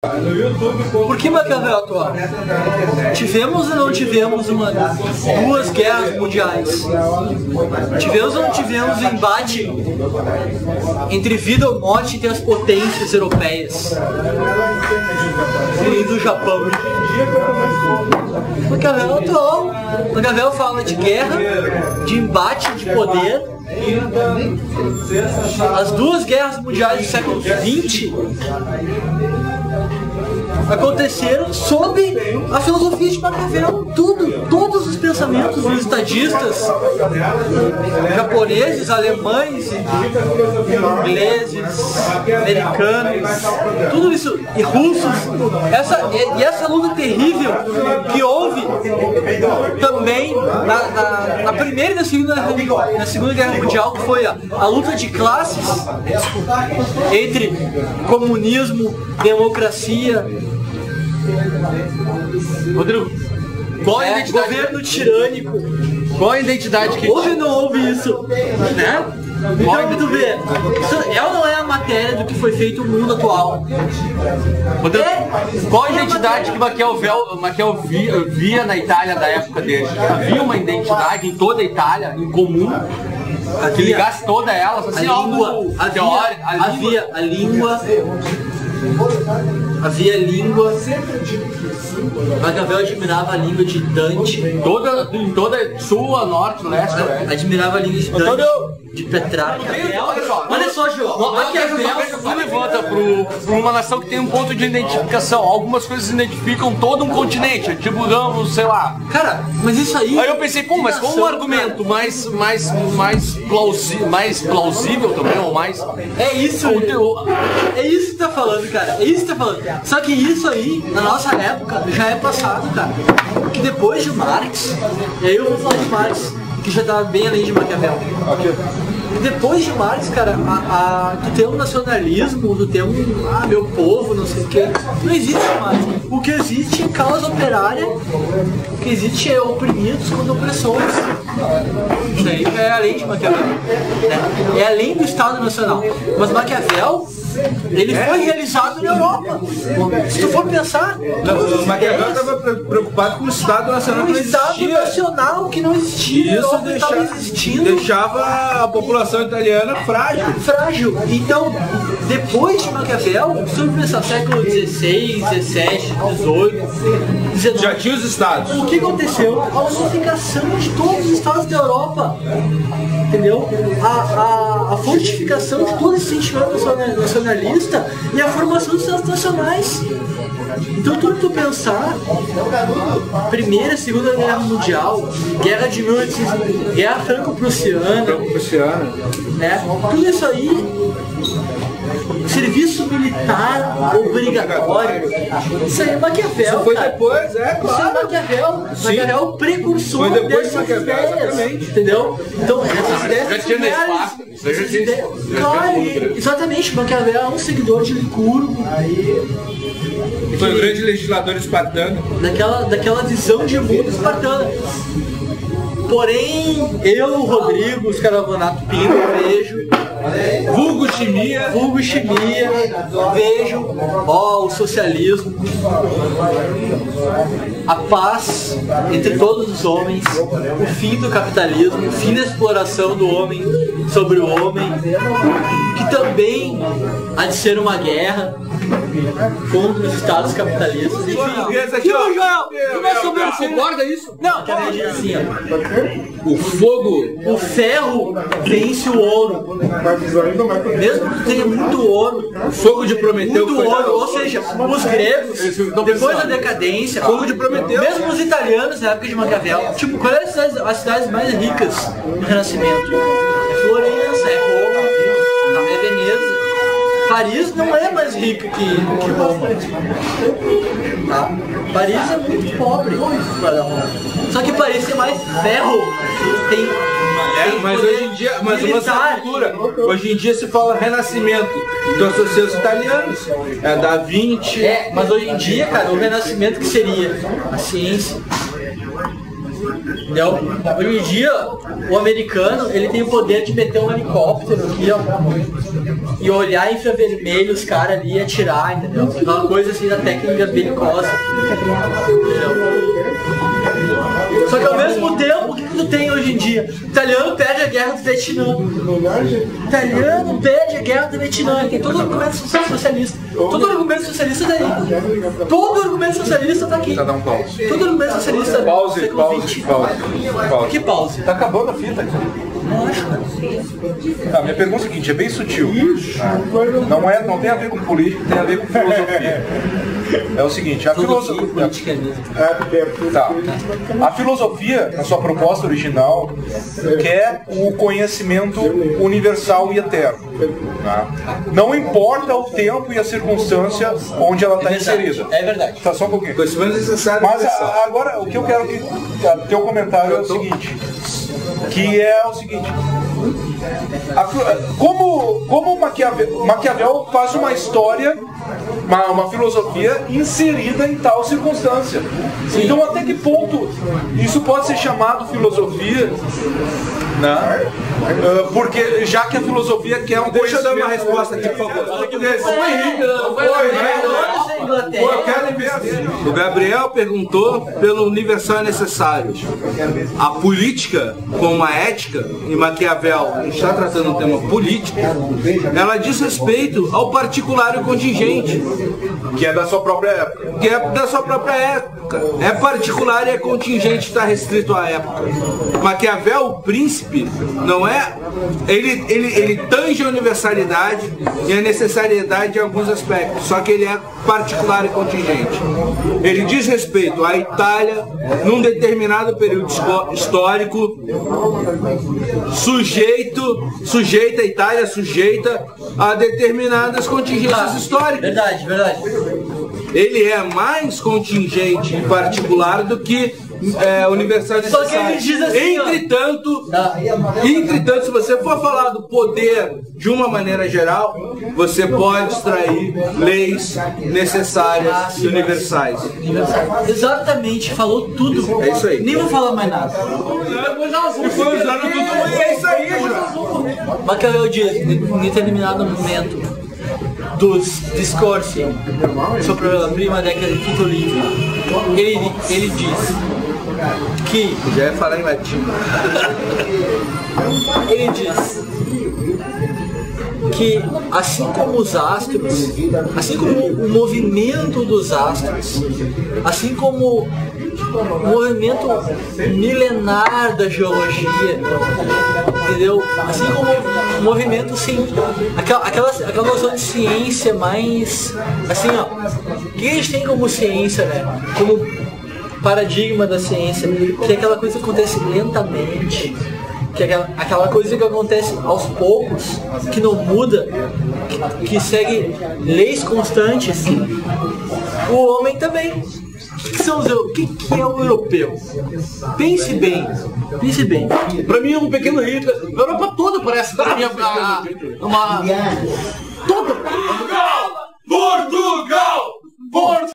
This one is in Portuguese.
Por que Maquiavel atual? Tivemos ou não tivemos duas guerras mundiais? Tivemos ou não tivemos um embate entre vida ou morte entre as potências europeias? E do Japão. Maquiavel atual. Maquiavel fala de guerra, de embate de poder. As duas guerras mundiais do século XX aconteceram sob a filosofia de Maquiavel. Todos os pensamentos dos estadistas japoneses, alemães, ingleses, americanos, tudo isso, e russos, essa luta terrível que houve também na Primeira e na Segunda Guerra Mundial, que foi a luta de classes entre comunismo, democracia. Rodrigo, qual a identidade? Governo tirânico. Qual a identidade que... Houve ou não houve isso? Né? Então, tu vê, isso é ou não é a matéria do que foi feito no mundo atual? Rodrigo, qual a identidade que Maquiavel via na Itália da época dele? Havia uma identidade em toda a Itália, em comum, que ligasse toda elas, assim, havia língua. Maquiavel admirava a língua de Dante. Em toda sul, norte, leste. Admirava a língua de Dante, de Petrarca. Olha só, João. Maquiavel levanta para uma nação que tem um ponto de identificação. Algumas coisas identificam todo um continente. Tipo, digamos, sei lá. Cara, mas isso aí... Aí eu pensei, pô, mas qual um argumento mais plausível também, ou mais... É isso que tá falando, cara. É isso que tá falando. Só que isso aí, na nossa época, já é passado, cara. Porque depois de Marx, e aí eu vou falar de Marx, que já tá bem além de Maquiavel. Depois de Marx, cara, tu tem um nacionalismo, tu tem meu povo, não sei o que, não existe mais. O que existe é causa operária, o que existe é oprimidos contra opressores. Isso aí já é além de Maquiavel, né? É além do Estado Nacional. Mas Maquiavel, ele foi realizado na Europa. Se tu for pensar... O Maquiavel estava preocupado com o Estado Nacional que não existia. O Estado Nacional que não existia. Isso deixava a população italiana frágil. Então, depois de Maquiavel, se tu pensar século XVI, XVII, XVIII, XIX... Já tinha os estados. O que aconteceu? A unificação de todos os estados da Europa. Entendeu? A fortificação de todo esse sentimento nacionalista e a formação dos estados nacionais. Então, tudo que tu pensar, Primeira e Segunda Guerra Mundial, Guerra de 1800, Guerra Franco-Prussiana, né? Tudo isso aí, serviço militar obrigatório, isso aí é Maquiavel. Isso foi depois, claro. Isso é Maquiavel. Maquiavel é o precursor dessas ideias, exatamente. Entendeu? Então, essas ideias... Já tinha nesse papo. Claro, exatamente. Maquiavel é um seguidor de Licurgo. Foi um grande legislador espartano. Daquela visão de mundo espartana. Porém, eu, Rodrigo, os Caravanato Pinto, vejo... Vulgo Chimia, vejo, o socialismo, a paz entre todos os homens, o fim do capitalismo, o fim da exploração do homem sobre o homem, que também há de ser uma guerra contra os estados capitalistas. Enfim, Você guarda isso? Não, quero dizer assim, o ferro vence o ouro. Mesmo que tenha muito ouro, o fogo de Prometeu, muito ouro, ou seja, os gregos, depois da decadência, fogo de Prometeu, mesmo os italianos na época de Maquiavel, tipo, qual eram as cidades mais ricas do Renascimento? É Florença, é Roma, é Veneza. Paris não é mais rica que Roma. Tá? Paris é muito pobre para Roma. Só que Paris tem mais ferro, mas hoje em dia, mas uma cultura. Hoje em dia se fala Renascimento, então associa os italianos, Da Vinci. Mas hoje em dia, cara, o Renascimento que seria a ciência, Entendeu? Hoje em dia, o americano, ele tem o poder de meter um helicóptero aqui, ó, e olhar infravermelho os caras ali e atirar, entendeu? Aquela coisa assim da técnica belicosa. Só que ao mesmo tempo, o que tu tem hoje em dia? O italiano perde a guerra do Vietnã. O italiano perde a guerra do Vietnã. Tem todo o argumento socialista. Todo o argumento socialista tá aí. Todo o argumento socialista tá aqui. Dá um pause. Todo o argumento socialista Pause. Que pause? Tá acabando a fita aqui. A minha pergunta é a seguinte, é bem sutil. Não tem a ver com política, tem a ver com filosofia. É o seguinte, a filosofia. Tá. A filosofia, na sua proposta original, quer o conhecimento universal e eterno. Tá? Não importa o tempo e a circunstância onde ela está inserida. É verdade. Tá, só um pouquinho. Conhecimento necessário. Mas agora, o que eu quero que teu comentário é o seguinte, que é o seguinte, como Maquiavel faz uma história, uma filosofia inserida em tal circunstância. Sim. Então até que ponto isso pode ser chamado filosofia, né? Porque já que a filosofia quer um Deixa eu dar uma resposta aqui, por favor. O Gabriel perguntou pelo universal é necessário. A política, como a ética, e Maquiavel está tratando um tema político, ela diz respeito ao particular e contingente. que é da sua própria época. Que é da sua própria época. É particular e é contingente, está restrito à época. Maquiavel, o príncipe, não é... Ele tange a universalidade e a necessariedade em alguns aspectos, só que ele é particular e contingente. Ele diz respeito à Itália num determinado período histórico, sujeita a Itália, sujeita a determinadas contingências históricas. Verdade, verdade. Ele é mais contingente e particular do que universal e necessário. Só que ele diz assim, entretanto, se você for falar do poder de uma maneira geral, você pode extrair leis necessárias e universais. Exatamente, falou tudo. É isso aí. Nem vou falar mais nada. Foi usando tudo. É isso aí, João. Maquiavel diz, em determinado momento dos discursos sobre a prima década de Tito Livio, ele diz que... Já ia falar em latim. Ele diz que assim como os astros, assim como o movimento dos astros, assim como o movimento milenar da geologia, entendeu? Assim como o movimento, sim, aquela noção de ciência mais, assim, ó, o que a gente tem como ciência, né? Como paradigma da ciência, que é aquela coisa que acontece lentamente, que é aquela coisa que acontece aos poucos, que não muda, que segue leis constantes. O homem também. O que é o europeu? Pense bem. Pense bem. Pra mim é um pequeno Hitler. A Europa toda parece pra mim uma... Toda. Portugal!